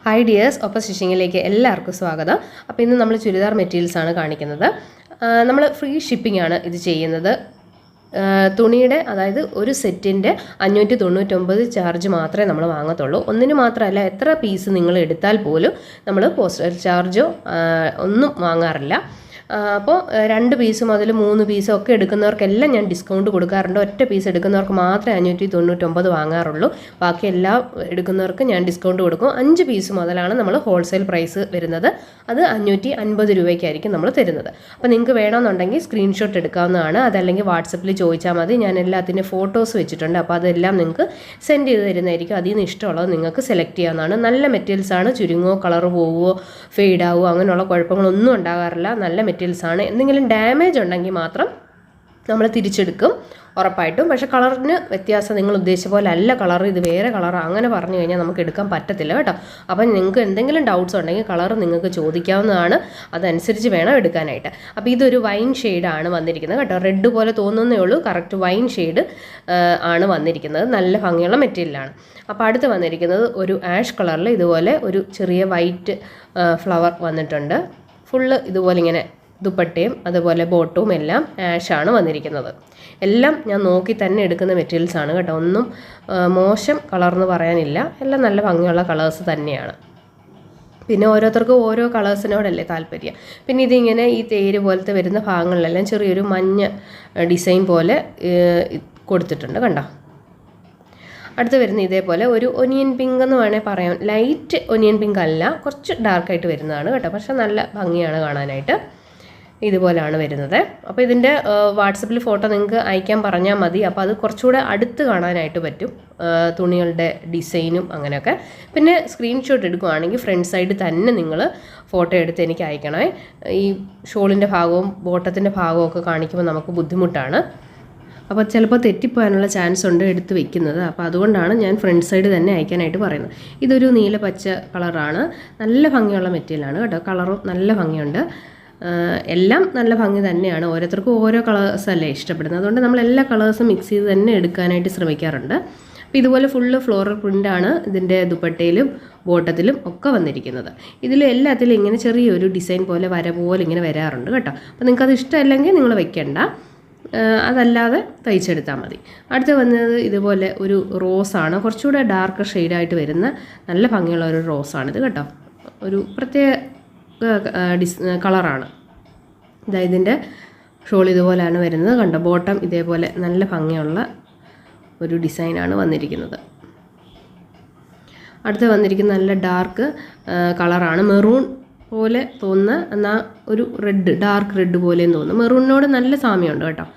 Hi dears, ഒപ്പം സ്റ്റിച്ചിങ്ങിലേക്ക് എല്ലാവർക്കും സ്വാഗതം. അപ്പോൾ ഇന്ന് നമ്മൾ ചുരിദാർ മെറ്റീരിയൽസ് ആണ് കാണിക്കുന്നത്. നമ്മൾ ഫ്രീ ഷിപ്പിംഗ് ആണ് ഇത് ചെയ്യുന്നത്. തുണിയുടെ അതായത് ഒരു സെറ്റിൻ്റെ 599 ചാർജ് മാത്രമേ നമ്മൾ വാങ്ങത്തുള്ളൂ. ഒന്നിന് മാത്രമല്ല, എത്ര പീസ് നിങ്ങൾ എടുത്താൽ പോലും നമ്മൾ പോസ്റ്റൽ ചാർജോ ഒന്നും വാങ്ങാറില്ല. അപ്പോൾ 2 പീസ് മുതൽ 3 പീസും ഒക്കെ എടുക്കുന്നവർക്കെല്ലാം ഞാൻ ഡിസ്കൗണ്ട് കൊടുക്കാറുണ്ട്. ഒറ്റ പീസ് എടുക്കുന്നവർക്ക് മാത്രമേ 599 വാങ്ങാറുള്ളൂ. ബാക്കി എല്ലാം എടുക്കുന്നവർക്ക് ഞാൻ ഡിസ്കൗണ്ട് കൊടുക്കും. 5 പീസ് മുതലാണ് നമ്മൾ ഹോൾസെയിൽ പ്രൈസ് വരുന്നത്. അത് 550 രൂപയ്ക്കായിരിക്കും നമ്മൾ തരുന്നത്. അപ്പോൾ നിങ്ങൾക്ക് വേണമെന്നുണ്ടെങ്കിൽ സ്ക്രീൻഷോട്ട് എടുക്കാവുന്നതാണ്. അതല്ലെങ്കിൽ വാട്സപ്പിൽ ചോദിച്ചാൽ മതി. ഞാൻ എല്ലാത്തിൻ്റെ ഫോട്ടോസ് വെച്ചിട്ടുണ്ട്. അപ്പോൾ അതെല്ലാം നിങ്ങൾക്ക് സെൻഡ് ചെയ്ത് തരുന്നതായിരിക്കും. അതിൽ നിന്ന് ഇഷ്ടമുള്ളത് നിങ്ങൾക്ക് സെലക്ട് ചെയ്യാവുന്നതാണ്. നല്ല മെറ്റീരിയൽസാണ്. ചുരുങ്ങോ കളർ പോവുമോ ഫെയ്ഡാവുമോ അങ്ങനെയുള്ള കുഴപ്പങ്ങളൊന്നും ഉണ്ടാകാറില്ല. നല്ല മെറ്റീരിയൽസാണ്. എന്തെങ്കിലും ഡാമേജ് ഉണ്ടെങ്കിൽ മാത്രം നമ്മൾ തിരിച്ചെടുക്കും ഉറപ്പായിട്ടും. പക്ഷേ കളറിന് വ്യത്യാസം, നിങ്ങൾ ഉദ്ദേശിച്ച പോലെ അല്ല കളർ, ഇത് വേറെ കളറാണ് അങ്ങനെ പറഞ്ഞു കഴിഞ്ഞാൽ നമുക്ക് എടുക്കാൻ പറ്റത്തില്ല കേട്ടോ. അപ്പം നിങ്ങൾക്ക് എന്തെങ്കിലും ഡൗട്ട്സ് ഉണ്ടെങ്കിൽ കളർ നിങ്ങൾക്ക് ചോദിക്കാവുന്നതാണ്. അതനുസരിച്ച് വേണം എടുക്കാനായിട്ട്. അപ്പോൾ ഇതൊരു വൈൻ ഷെയ്ഡാണ് വന്നിരിക്കുന്നത് കേട്ടോ. റെഡ് പോലെ തോന്നുന്നേ ഉള്ളൂ, കറക്റ്റ് വൈൻ ഷെയ്ഡ് ആണ് വന്നിരിക്കുന്നത്. നല്ല ഭംഗിയുള്ള മെറ്റീരിയലാണ്. അപ്പോൾ അടുത്ത് വന്നിരിക്കുന്നത് ഒരു ആഷ് കളറിൽ ഇതുപോലെ ഒരു ചെറിയ വൈറ്റ് ഫ്ലവർ വന്നിട്ടുണ്ട്. ഫുള്ള് ഇതുപോലെ ഇങ്ങനെ ദുപ്പട്ടയും അതുപോലെ ബോട്ടവും എല്ലാം ആഷാണ് വന്നിരിക്കുന്നത്. എല്ലാം ഞാൻ നോക്കി തന്നെ എടുക്കുന്ന മെറ്റീരിയൽസാണ് കേട്ടോ. ഒന്നും മോശം കളർന്ന് പറയാനില്ല. എല്ലാം നല്ല ഭംഗിയുള്ള കളേഴ്സ് തന്നെയാണ്. പിന്നെ ഓരോരുത്തർക്കും ഓരോ കളേഴ്സിനോടല്ലേ താല്പര്യം. പിന്നെ ഇതിങ്ങനെ ഈ തേര് പോലത്തെ വരുന്ന ഭാഗങ്ങളിലെല്ലാം ചെറിയൊരു മഞ്ഞ ഡിസൈൻ പോലെ കൊടുത്തിട്ടുണ്ട് കണ്ടോ. അടുത്ത് വരുന്ന ഇതേപോലെ ഒരു ഒനിയൻ പിങ്ക് എന്ന് വേണേൽ പറയാം. ലൈറ്റ് ഒനിയൻ പിങ്ക് അല്ല, കുറച്ച് ഡാർക്കായിട്ട് വരുന്നതാണ് കേട്ടോ. പക്ഷെ നല്ല ഭംഗിയാണ് കാണാനായിട്ട്. ഇതുപോലെയാണ് വരുന്നത്. അപ്പോൾ ഇതിൻ്റെ വാട്സപ്പിൽ ഫോട്ടോ നിങ്ങൾക്ക് അയക്കാൻ പറഞ്ഞാൽ മതി. അപ്പോൾ അത് കുറച്ചുകൂടെ അടുത്ത് കാണാനായിട്ട് പറ്റും, തുണികളുടെ ഡിസൈനും അങ്ങനെയൊക്കെ. പിന്നെ സ്ക്രീൻഷോട്ട് എടുക്കുകയാണെങ്കിൽ ഫ്രണ്ട് സൈഡ് തന്നെ നിങ്ങൾ ഫോട്ടോ എടുത്ത് എനിക്ക് അയക്കണേ. ഈ ഷോളിൻ്റെ ഭാഗവും ബോട്ടത്തിൻ്റെ ഭാഗവും ഒക്കെ കാണിക്കുമ്പോൾ നമുക്ക് ബുദ്ധിമുട്ടാണ്. അപ്പോൾ ചിലപ്പോൾ തെറ്റിപ്പോകാനുള്ള ചാൻസ് ഉണ്ട് എടുത്ത് വെക്കുന്നത്. അപ്പോൾ അതുകൊണ്ടാണ് ഞാൻ ഫ്രണ്ട് സൈഡ് തന്നെ അയക്കാനായിട്ട് പറയുന്നത്. ഇതൊരു നീല പച്ച കളറാണ്. നല്ല ഭംഗിയുള്ള മെറ്റീരിയലാണ് കേട്ടോ. കളറും നല്ല ഭംഗിയുണ്ട്. എല്ലാം നല്ല ഭംഗി തന്നെയാണ്. ഓരോരുത്തർക്കും ഓരോ കളേഴ്സല്ലേ ഇഷ്ടപ്പെടുന്നത്. അതുകൊണ്ട് നമ്മൾ എല്ലാ കളേഴ്സും മിക്സ് ചെയ്ത് തന്നെ എടുക്കാനായിട്ട് ശ്രമിക്കാറുണ്ട്. അപ്പോൾ ഇതുപോലെ ഫുള്ള് ഫ്ലോറൽ പ്രിൻ്റാണ് ഇതിൻ്റെ ദുപ്പട്ടയിലും ബോട്ടത്തിലും ഒക്കെ വന്നിരിക്കുന്നത്. ഇതിൽ എല്ലാത്തിലും ഇങ്ങനെ ചെറിയൊരു ഡിസൈൻ പോലെ വര പോലെ ഇങ്ങനെ വരാറുണ്ട് കേട്ടോ. അപ്പോൾ നിങ്ങൾക്കത് ഇഷ്ടമല്ലെങ്കിൽ നിങ്ങൾ വെക്കണ്ട, അതല്ലാതെ തയ്ച്ചെടുത്താൽ മതി. അടുത്ത് വന്നത് ഇതുപോലെ ഒരു റോസാണ്. കുറച്ചുകൂടെ ഡാർക്ക് ഷെയ്ഡായിട്ട് വരുന്ന നല്ല ഭംഗിയുള്ള ഒരു റോസാണിത് കേട്ടോ. ഒരു പ്രത്യേക കളറാണ്. ഇതിൻ്റെ ഷോൾ ഇതുപോലെയാണ് വരുന്നത് കണ്ടോ. ബോട്ടം ഇതേപോലെ നല്ല ഭംഗിയുള്ള ഒരു ഡിസൈനാണ് വന്നിരിക്കുന്നത്. അടുത്ത് വന്നിരിക്കുന്ന നല്ല ഡാർക്ക് കളറാണ്. മെറൂൺ പോലെ തോന്നുന്ന എന്നാൽ ഒരു റെഡ്, ഡാർക്ക് റെഡ് പോലെയും തോന്നുന്നു. മെറൂണിനോട് നല്ല സാമ്യമുണ്ട് കേട്ടോ.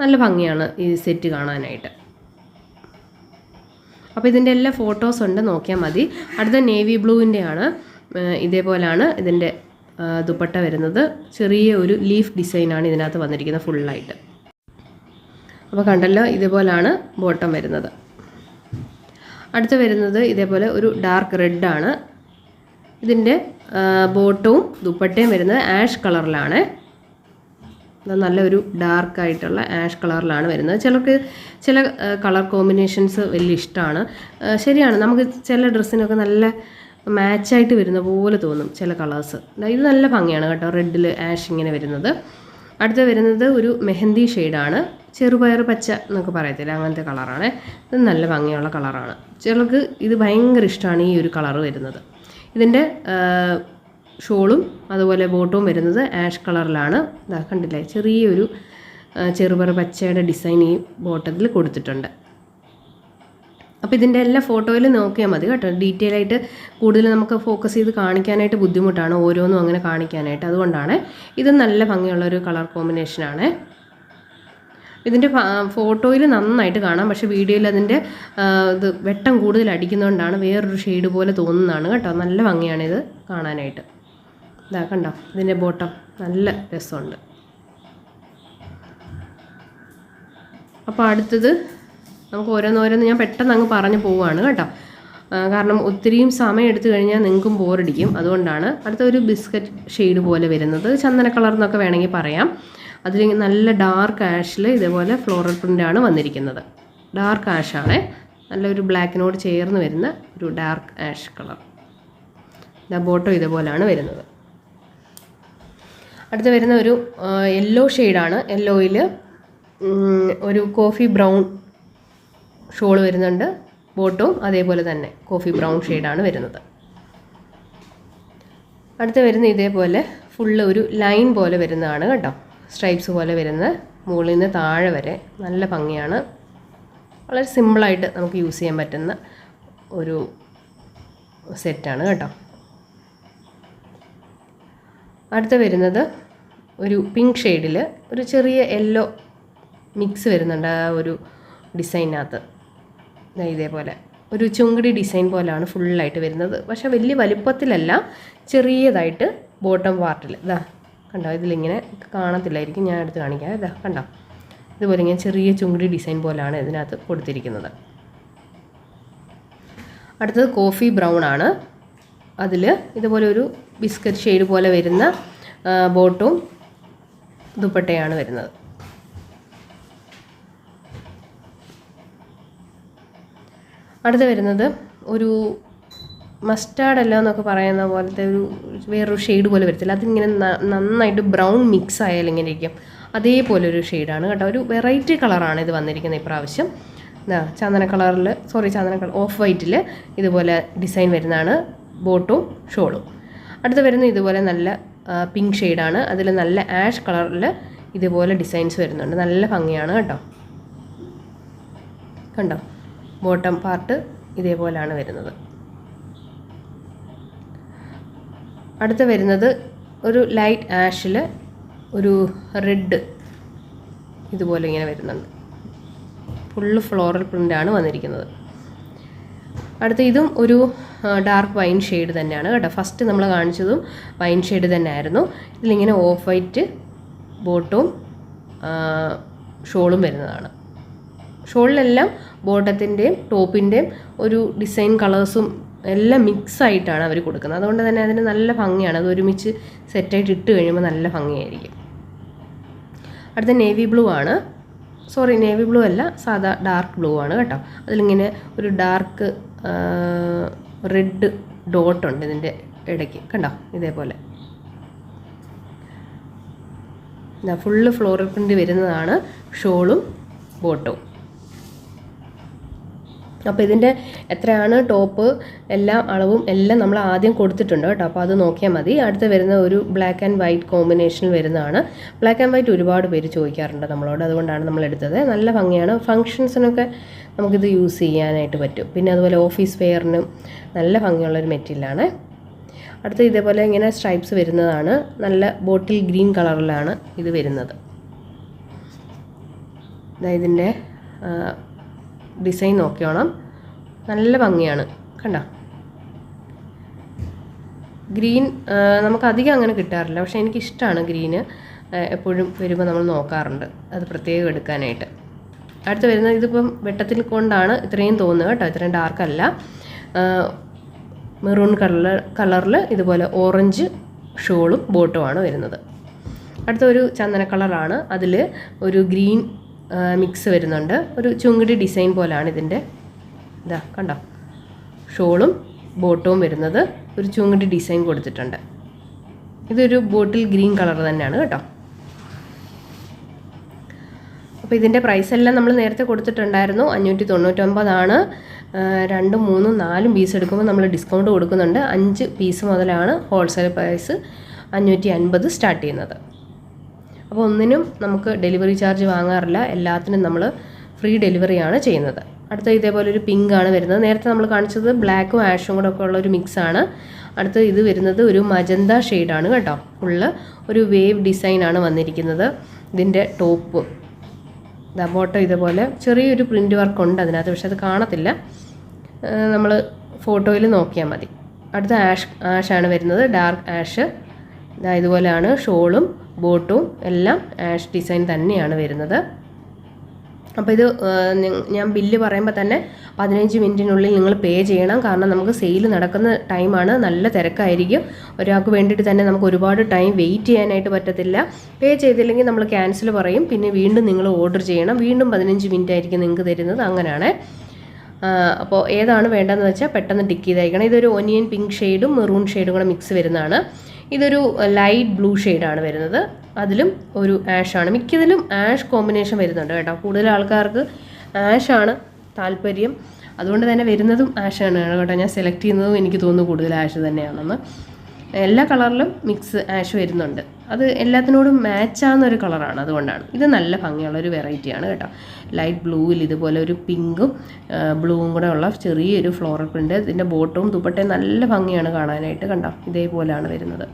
നല്ല ഭംഗിയാണ് ഈ സെറ്റ് കാണാനായിട്ട്. അപ്പോൾ ഇതിൻ്റെ എല്ലാ ഫോട്ടോസ് ഉണ്ട്, നോക്കിയാൽ മതി. അടുത്ത നേവി ബ്ലൂവിൻ്റെയാണ്. ഇതേപോലെയാണ് ഇതിൻ്റെ ദുപ്പട്ട വരുന്നത്. ചെറിയ ഒരു ലീഫ് ഡിസൈനാണ് ഇതിനകത്ത് വന്നിരിക്കുന്നത് ഫുള്ളായിട്ട്. അപ്പോൾ കണ്ടല്ലോ, ഇതേപോലെയാണ് ബോട്ടം വരുന്നത്. അടുത്ത് വരുന്നത് ഇതേപോലെ ഒരു ഡാർക്ക് റെഡാണ്. ഇതിൻ്റെ ബോട്ടവും ദുപ്പട്ടയും വരുന്നത് ആഷ് കളറിലാണ്. നല്ലൊരു ഡാർക്കായിട്ടുള്ള ആഷ് കളറിലാണ് വരുന്നത്. ചിലർക്ക് ചില കളർ കോമ്പിനേഷൻസ് വലിയ ഇഷ്ടമാണ്. ശരിയാണ്, നമുക്ക് ചില ഡ്രസ്സിനൊക്കെ നല്ല മാച്ചായിട്ട് വരുന്ന പോലെ തോന്നും ചില കളേഴ്സ്. ഇത് നല്ല ഭംഗിയാണ് കേട്ടോ. റെഡിൽ ആഷ് ഇങ്ങനെ വരുന്നത്. അടുത്ത് വരുന്നത് ഒരു മെഹന്തി ഷെയ്ഡാണ്. ചെറുപയർ പച്ച എന്നൊക്കെ പറയത്തില്ല, അങ്ങനത്തെ കളറാണ്. ഇത് നല്ല ഭംഗിയുള്ള കളറാണ്. ചിലർക്ക് ഇത് ഭയങ്കര ഇഷ്ടമാണ് ഈ ഒരു കളറ് വരുന്നത്. ഇതിൻ്റെ ഷോളും അതുപോലെ ബോട്ടവും വരുന്നത് ആഷ് കളറിലാണ്. ഇതാ കണ്ടില്ലേ, ചെറിയൊരു ചെറുപയർ പച്ചയുടെ ഡിസൈൻ ഈ ബോട്ടത്തിൽ കൊടുത്തിട്ടുണ്ട്. അപ്പോൾ ഇതിൻ്റെ എല്ലാ ഫോട്ടോയിൽ നോക്കിയാൽ മതി കേട്ടോ. ഡീറ്റെയിൽ ആയിട്ട് കൂടുതൽ നമുക്ക് ഫോക്കസ് ചെയ്ത് കാണിക്കാനായിട്ട് ബുദ്ധിമുട്ടാണ്, ഓരോന്നും അങ്ങനെ കാണിക്കാനായിട്ട്. അതുകൊണ്ടാണ്. ഇത് നല്ല ഭംഗിയുള്ളൊരു കളർ കോമ്പിനേഷനാണ്. ഇതിൻ്റെ ഫോട്ടോയിൽ നന്നായിട്ട് കാണാം, പക്ഷേ വീഡിയോയിൽ അതിൻ്റെ ഇത് വെട്ടം കൂടുതൽ അടിക്കുന്നതുകൊണ്ടാണ് വേറൊരു ഷെയ്ഡ് പോലെ തോന്നുന്നതാണ് കേട്ടോ. നല്ല ഭംഗിയാണിത് കാണാനായിട്ട്. ഇതാ കണ്ടോ, ഇതിൻ്റെ ബോട്ടം നല്ല രസമുണ്ട്. അപ്പോൾ അടുത്തത് നമുക്ക് ഓരോന്നോരോന്ന് ഞാൻ പെട്ടെന്ന് അങ്ങ് പറഞ്ഞു പോവുകയാണ് കേട്ടോ. കാരണം ഒത്തിരിയും സമയം എടുത്തു കഴിഞ്ഞാൽ നിങ്ങൾക്കും ബോറടിക്കും. അതുകൊണ്ടാണ്. അടുത്ത ഒരു ബിസ്ക്കറ്റ് ഷെയ്ഡ് പോലെ വരുന്നത്, ചന്ദന കളർ എന്നൊക്കെ വേണമെങ്കിൽ പറയാം. അതിൽ നല്ല ഡാർക്ക് ആഷിൽ ഇതേപോലെ ഫ്ലോറൽ പ്രിൻ്റാണ് വന്നിരിക്കുന്നത്. ഡാർക്ക് ആഷാണ്, നല്ലൊരു ബ്ലാക്കിനോട് ചേർന്ന് വരുന്ന ഒരു ഡാർക്ക് ആഷ് കളർ. ബോട്ടം ഇതുപോലാണ് വരുന്നത്. അടുത്ത് വരുന്ന ഒരു യെല്ലോ ഷെയ്ഡാണ്. യെല്ലോയിൽ ഒരു കോഫി ബ്രൗൺ ഷോൾ വരുന്നുണ്ട്. ബോട്ടവും അതേപോലെ തന്നെ കോഫി ബ്രൗൺ ഷെയ്ഡാണ് വരുന്നത്. അടുത്ത് വരുന്ന ഇതേപോലെ ഫുള്ള് ഒരു ലൈൻ പോലെ വരുന്നതാണ് കേട്ടോ. സ്ട്രൈപ്സ് പോലെ വരുന്ന മുകളിൽ നിന്ന് താഴെ വരെ നല്ല ഭംഗിയാണ്. വളരെ സിമ്പിളായിട്ട് നമുക്ക് യൂസ് ചെയ്യാൻ പറ്റുന്ന ഒരു സെറ്റാണ് കേട്ടോ. അടുത്ത വരുന്നത് ഒരു പിങ്ക് ഷെയ്ഡിൽ ഒരു ചെറിയ യെല്ലോ മിക്സ് വരുന്നുണ്ട് ആ ഒരു ഡിസൈനകത്ത്. ഇതേപോലെ ഒരു ചുങ്കിടി ഡിസൈൻ പോലെയാണ് ഫുള്ളായിട്ട് വരുന്നത്. പക്ഷേ വലിയ വലിപ്പത്തിലല്ല, ചെറിയതായിട്ട് ബോട്ടം പാർട്ടിൽ ഇതാ കണ്ടോ. ഇതിലിങ്ങനെ കാണത്തില്ലായിരിക്കും, ഞാൻ എടുത്ത് കാണിക്കാം. ഇതാ കണ്ടോ, ഇതുപോലെ ഇങ്ങനെ ചെറിയ ചുങ്കിടി ഡിസൈൻ പോലെയാണ് ഇതിനകത്ത് കൊടുത്തിരിക്കുന്നത്. അടുത്തത് കോഫി ബ്രൗൺ ആണ്. അതിൽ ഇതുപോലെ ഒരു ബിസ്ക്കറ്റ് ഷെയ്ഡ് പോലെ വരുന്ന ബോട്ടും ദുപ്പട്ടയാണ് വരുന്നത്. അടുത്ത് വരുന്നത് ഒരു മസ്റ്റാർഡ് അല്ല എന്നൊക്കെ പറയുന്ന പോലത്തെ ഒരു വേറൊരു ഷെയ്ഡ് പോലെ വരത്തില്ല. അതിങ്ങനെ നന്നായിട്ട് ബ്രൗൺ മിക്സ് ആയാലും ഇങ്ങനെ ഇരിക്കും. അതേപോലെ ഒരു ഷെയ്ഡാണ് കേട്ടോ. ഒരു വെറൈറ്റി കളറാണ് ഇത് വന്നിരിക്കുന്നത് ഇപ്രാവശ്യം. ചന്ദന കളറിൽ ചന്ദന കളർ ഓഫ് വൈറ്റിൽ ഇതുപോലെ ഡിസൈൻ വരുന്നതാണ് ബോട്ടും ഷോളും. അടുത്ത് വരുന്ന ഇതുപോലെ നല്ല പിങ്ക് ഷെയ്ഡാണ്. അതിൽ നല്ല ആഷ് കളറിൽ ഇതുപോലെ ഡിസൈൻസ് വരുന്നുണ്ട്. നല്ല ഭംഗിയാണ് കേട്ടോ. കണ്ടോ, ബോട്ടം പാർട്ട് ഇതേപോലെയാണ് വരുന്നത്. അടുത്ത് വരുന്നത് ഒരു ലൈറ്റ് ആഷിൽ ഒരു റെഡ് ഇതുപോലെ ഇങ്ങനെ വരുന്നുണ്ട്. ഫുള്ള് ഫ്ലോറൽ പ്രിൻ്റാണ് വന്നിരിക്കുന്നത്. അടുത്ത ഇതും ഒരു ഡാർക്ക് വൈൻ ഷെയ്ഡ് തന്നെയാണ് കേട്ടോ. ഫസ്റ്റ് നമ്മൾ കാണിച്ചതും വൈൻ ഷെയ്ഡ് തന്നെ ആയിരുന്നു. ഇതിലിങ്ങനെ ഓഫ് വൈറ്റ് ബോട്ടും ഷോളും വരുന്നതാണ്. ഷോളിലെല്ലാം ബോട്ടത്തിൻ്റെയും ടോപ്പിൻ്റെയും ഒരു ഡിസൈൻ കളേഴ്സും എല്ലാം മിക്സായിട്ടാണ് അവർ കൊടുക്കുന്നത്. അതുകൊണ്ട് തന്നെ അതിന് നല്ല ഭംഗിയാണ്. അത് ഒരുമിച്ച് സെറ്റായിട്ട് ഇട്ട് കഴിയുമ്പോൾ നല്ല ഭംഗിയായിരിക്കും. അടുത്ത നേവി ബ്ലൂ ആണ്. നേവി ബ്ലൂ അല്ല, സാധാ ഡാർക്ക് ബ്ലൂ ആണ് കേട്ടോ. അതിലിങ്ങനെ ഒരു ഡാർക്ക് റെഡ് ഡോട്ടുണ്ട് ഇതിൻ്റെ ഇടയ്ക്ക് കണ്ടോ. ഇതേപോലെ ഫുള്ള് ഫ്ലോറൽ പ്രിൻ്റ് വരുന്നതാണ് ഷോളും ബോട്ടും. അപ്പോൾ ഇതിൻ്റെ എത്രയാണ് ടോപ്പ് എല്ലാ അളവും എല്ലാം നമ്മൾ ആദ്യം കൊടുത്തിട്ടുണ്ട് കേട്ടോ. അപ്പോൾ അത് നോക്കിയാൽ മതി. അടുത്ത് വരുന്ന ഒരു ബ്ലാക്ക് ആൻഡ് വൈറ്റ് കോമ്പിനേഷനിൽ വരുന്നതാണ്. ബ്ലാക്ക് ആൻഡ് വൈറ്റ് ഒരുപാട് പേര് ചോദിക്കാറുണ്ട് നമ്മളോട്, അതുകൊണ്ടാണ് നമ്മൾ എടുത്തത്. നല്ല ഭംഗിയാണ്. ഫങ്ഷൻസിനൊക്കെ നമുക്കിത് യൂസ് ചെയ്യാനായിട്ട് പറ്റും. പിന്നെ അതുപോലെ ഓഫീസ് വെയറിനും നല്ല ഭംഗിയുള്ളൊരു മെറ്റീരിയലാണ്. അടുത്ത് ഇതേപോലെ ഇങ്ങനെ സ്ട്രൈപ്സ് വരുന്നതാണ്. നല്ല ബോട്ടിൽ ഗ്രീൻ കളറിലാണ് ഇത് വരുന്നത്. ഇതിൻ്റെ ഡിസൈൻ നോക്കിയോണം, നല്ല ഭംഗിയാണ് കണ്ടോ. ഗ്രീൻ നമുക്ക് അധികം അങ്ങനെ കിട്ടാറില്ല, പക്ഷേ എനിക്കിഷ്ടമാണ് ഗ്രീന്. എപ്പോഴും വരുമ്പോൾ നമ്മൾ നോക്കാറുണ്ട് അത് പ്രത്യേകം എടുക്കാനായിട്ട്. അടുത്ത് വരുന്നത് ഇതിപ്പം വെട്ടത്തിൽ കൊണ്ടാണ് ഇത്രയും തോന്നുന്നത് കേട്ടോ, ഇത്രയും ഡാർക്കല്ല. മെറൂൺ കളറിൽ ഇതുപോലെ ഓറഞ്ച് ഷോളും ബോട്ടുമാണ് വരുന്നത്. അടുത്തൊരു ചന്ദന കളറാണ്. അതിൽ ഒരു ഗ്രീൻ മിക്സ് വരുന്നുണ്ട്. ഒരു ചുങ്കിടി ഡിസൈൻ പോലെയാണ് ഇതിൻ്റെ. ഇതാ കണ്ടോ, ഷോളും ബോട്ടവും വരുന്നത് ഒരു ചുങ്കിടി ഡിസൈൻ കൊടുത്തിട്ടുണ്ട്. ഇതൊരു ബോട്ടിൽ ഗ്രീൻ കളർ തന്നെയാണ് കേട്ടോ. അപ്പോൾ ഇതിൻ്റെ പ്രൈസ് എല്ലാം നമ്മൾ നേരത്തെ കൊടുത്തിട്ടുണ്ടായിരുന്നു. 599 2, 3, 4 പീസ് എടുക്കുമ്പോൾ നമ്മൾ ഡിസ്കൗണ്ട് കൊടുക്കുന്നുണ്ട്. 5 പീസ് മുതലാണ് ഹോൾസെയിൽ പ്രൈസ് 550 സ്റ്റാർട്ട് ചെയ്യുന്നത്. അപ്പോൾ ഒന്നിനും നമുക്ക് ഡെലിവറി ചാർജ് വാങ്ങാറില്ല, എല്ലാത്തിനും നമ്മൾ ഫ്രീ ഡെലിവറിയാണ് ചെയ്യുന്നത്. അടുത്ത ഇതേപോലെ ഒരു പിങ്ക് ആണ് വരുന്നത്. നേരത്തെ നമ്മൾ കാണിച്ചത് ബ്ലാക്കും ആഷും കൂടെ ഒക്കെ ഉള്ളൊരു മിക്സാണ്. അടുത്ത് ഇത് വരുന്നത് ഒരു മജന്ത ഷെയ്ഡാണ് കേട്ടോ. ഫുള്ള് ഒരു വേവ് ഡിസൈനാണ് വന്നിരിക്കുന്നത്. ഇതിൻ്റെ ടോപ്പ് ബോട്ടം ഇതേപോലെ ചെറിയൊരു പ്രിൻ്റ് വർക്ക് ഉണ്ട് അതിനകത്ത്, പക്ഷെ അത് കാണത്തില്ല, നമ്മൾ ഫോട്ടോയിൽ നോക്കിയാൽ മതി. അടുത്ത ആഷാണ് വരുന്നത്, ഡാർക്ക് ആഷ്. ഇതുപോലെയാണ് ഷോളും ബോട്ടും എല്ലാം ആഷ് ഡിസൈൻ തന്നെയാണ് വരുന്നത്. അപ്പോൾ ഇത് ഞാൻ ബില്ല് പറയുമ്പോൾ തന്നെ 15 മിനിറ്റിനുള്ളിൽ നിങ്ങൾ പേ ചെയ്യണം. കാരണം നമുക്ക് സെയിൽ നടക്കുന്ന ടൈമാണ്, നല്ല തിരക്കായിരിക്കും. ഒരാൾക്ക് വേണ്ടിയിട്ട് തന്നെ നമുക്ക് ഒരുപാട് ടൈം വെയിറ്റ് ചെയ്യാനായിട്ട് പറ്റത്തില്ല. പേ ചെയ്തില്ലെങ്കിൽ നമ്മൾ ക്യാൻസൽ പറയും, പിന്നെ വീണ്ടും നിങ്ങൾ ഓർഡർ ചെയ്യണം. വീണ്ടും 15 മിനിറ്റ് ആയിരിക്കും നിങ്ങൾക്ക് തരുന്നത്, അങ്ങനെയാണ്. അപ്പോൾ ഏതാണ് വേണ്ടതെന്ന് വെച്ചാൽ പെട്ടെന്ന് ടിക്ക് ചെയ്ത് അയക്കണം. ഇതൊരു ഒനിയൻ പിങ്ക് ഷെയ്ഡും മെറൂൺ ഷെയ്ഡും കൂടെ മിക്സ് വരുന്നതാണ്. ഇതൊരു ലൈറ്റ് ബ്ലൂ ഷെയ്ഡാണ് വരുന്നത്. അതിലും ഒരു ആഷാണ്. മിക്കതിലും ആഷ് കോമ്പിനേഷൻ വരുന്നുണ്ട് കേട്ടോ. കൂടുതൽ ആൾക്കാർക്ക് ആഷാണ് താല്പര്യം, അതുകൊണ്ട് തന്നെ വരുന്നതും ആഷാണ് കേട്ടോ. ഞാൻ സെലക്ട് ചെയ്യുന്നതും എനിക്ക് തോന്നുന്നു കൂടുതൽ ആഷ് തന്നെയാണെന്ന്. എല്ലാ കളറിലും മിക്സ് ആഷ് വരുന്നുണ്ട്. അത് എല്ലാത്തിനോടും മാച്ചാകുന്നൊരു കളറാണ്, അതുകൊണ്ടാണ്. ഇത് നല്ല ഭംഗിയുള്ളൊരു വെറൈറ്റിയാണ് കേട്ടോ. ലൈറ്റ് ബ്ലൂവിൽ ഇതുപോലെ ഒരു പിങ്കും ബ്ലൂവും കൂടെ ഉള്ള ചെറിയൊരു ഫ്ലോറൽ പ്രിൻ്റ്. ഇതിൻ്റെ ബോട്ടവും ദുപ്പട്ടയും നല്ല ഭംഗിയാണ് കാണാനായിട്ട്. കണ്ടോ, ഇതേപോലെയാണ് വരുന്നത്.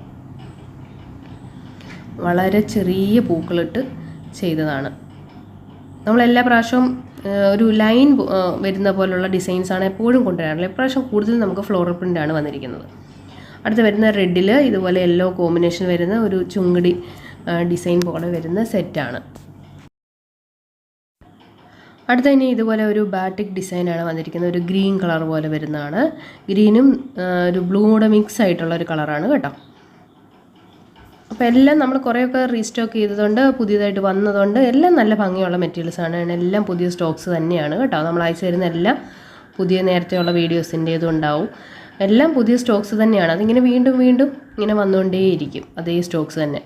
വളരെ ചെറിയ പൂക്കളിട്ട് ചെയ്തതാണ്. നമ്മളെല്ലാ പ്രാവശ്യവും ഒരു ലൈൻ വരുന്ന പോലുള്ള ഡിസൈൻസാണ് എപ്പോഴും കൊണ്ടുവരാറുള്ളത്. ഇപ്രാവശ്യം കൂടുതൽ നമുക്ക് ഫ്ലോറൽ പ്രിൻ്റാണ് വന്നിരിക്കുന്നത്. അടുത്ത് വരുന്ന റെഡിൽ ഇതുപോലെ യെല്ലോ കോമ്പിനേഷൻ വരുന്ന ഒരു ചുങ്കടി ഡിസൈൻ പോലെ വരുന്ന സെറ്റാണ്. അടുത്ത ഇനി ഇതുപോലെ ഒരു ബാറ്റിക് ഡിസൈനാണ് വന്നിരിക്കുന്നത്. ഒരു ഗ്രീൻ കളർ പോലെ വരുന്നതാണ്. ഗ്രീനും ഒരു ബ്ലൂ കൂടെ മിക്സ് ആയിട്ടുള്ള ഒരു കളറാണ് കേട്ടോ. അപ്പോൾ എല്ലാം നമ്മൾ കുറേയൊക്കെ റീസ്റ്റോക്ക് ചെയ്തതുകൊണ്ട്, പുതിയതായിട്ട് വന്നതുകൊണ്ട് എല്ലാം നല്ല ഭംഗിയുള്ള മെറ്റീരിയൽസാണ്. എല്ലാം പുതിയ സ്റ്റോക്സ് തന്നെയാണ് കേട്ടോ. നമ്മൾ അയച്ചു തരുന്ന എല്ലാം പുതിയ നേരത്തെയുള്ള വീഡിയോസിൻ്റേതും ഉണ്ടാവും. എല്ലാം പുതിയ സ്റ്റോക്സ് തന്നെയാണ്. അതിങ്ങനെ വീണ്ടും വീണ്ടും ഇങ്ങനെ വന്നുകൊണ്ടേയിരിക്കും, അതേ സ്റ്റോക്സ് തന്നെ.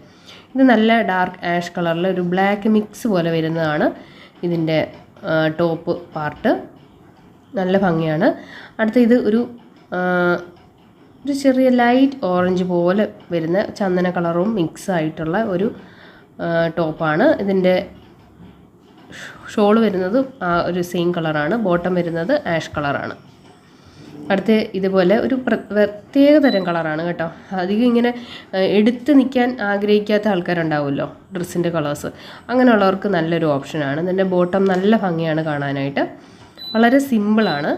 ഇത് നല്ല ഡാർക്ക് ആഷ് കളറിൽ ഒരു ബ്ലാക്ക് മിക്സ് പോലെ വരുന്നതാണ് ഇതിൻ്റെ ടോപ്പ് പാർട്ട്. നല്ല ഭംഗിയാണ്. അടുത്ത ഇത് ഒരു ചെറിയ ലൈറ്റ് ഓറഞ്ച് പോലെ വരുന്ന ചന്ദന കളറും മിക്സ് ആയിട്ടുള്ള ഒരു ടോപ്പാണ്. ഇതിൻ്റെ ഷോൾ വരുന്നത് ഒരു സെയിം കളറാണ്. ബോട്ടം വരുന്നത് ആഷ് കളറാണ്. അടുത്ത് ഇതുപോലെ ഒരു പ്രത്യേക തരം കളറാണ് കേട്ടോ. അധികം ഇങ്ങനെ എടുത്ത് നിൽക്കാൻ ആഗ്രഹിക്കാത്ത ആൾക്കാരുണ്ടാവുമല്ലോ, ഡ്രസ്സിൻ്റെ കളേഴ്സ്. അങ്ങനെയുള്ളവർക്ക് നല്ലൊരു ഓപ്ഷനാണ്. ഇതിൻ്റെ ബോട്ടം നല്ല ഭംഗിയാണ് കാണാനായിട്ട്. വളരെ സിമ്പിളാണ്.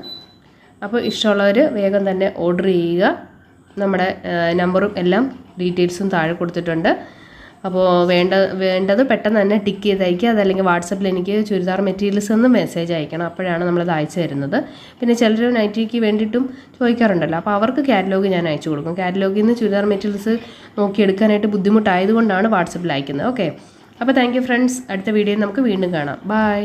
അപ്പോൾ ഇഷ്ടമുള്ളവർ വേഗം തന്നെ ഓർഡർ ചെയ്യുക. നമ്മുടെ നമ്പറും എല്ലാം ഡീറ്റെയിൽസും താഴെ കൊടുത്തിട്ടുണ്ട്. അപ്പോൾ വേണ്ടത് പെട്ടെന്ന് തന്നെ ടിക്ക് ചെയ്ത് അയക്കുക. അതല്ലെങ്കിൽ വാട്സപ്പിൽ എനിക്ക് ചുരിദാർ മെറ്റീരിയൽസ് എന്ന് മെസ്സേജ് അയക്കണം. അപ്പോഴാണ് നമ്മളത് അയച്ചു തരുന്നത്. പിന്നെ ചിലർ നൈറ്റിക്ക് വേണ്ടിയിട്ടും ചോദിക്കാറുണ്ടല്ലോ, അപ്പോൾ അവർക്ക് കാറ്റലോഗ് ഞാൻ അയച്ചു കൊടുക്കും. കാറ്റലോഗിൽ നിന്ന് ചുരിദാർ മെറ്റീരിയൽസ് നോക്കിയെടുക്കാനായിട്ട് ബുദ്ധിമുട്ടായതുകൊണ്ടാണ് വാട്സപ്പിൽ അയക്കുന്നത്. ഓക്കെ, അപ്പോൾ താങ്ക് യു ഫ്രണ്ട്സ്. അടുത്ത വീഡിയോയിൽ നമുക്ക് വീണ്ടും കാണാം. ബൈ.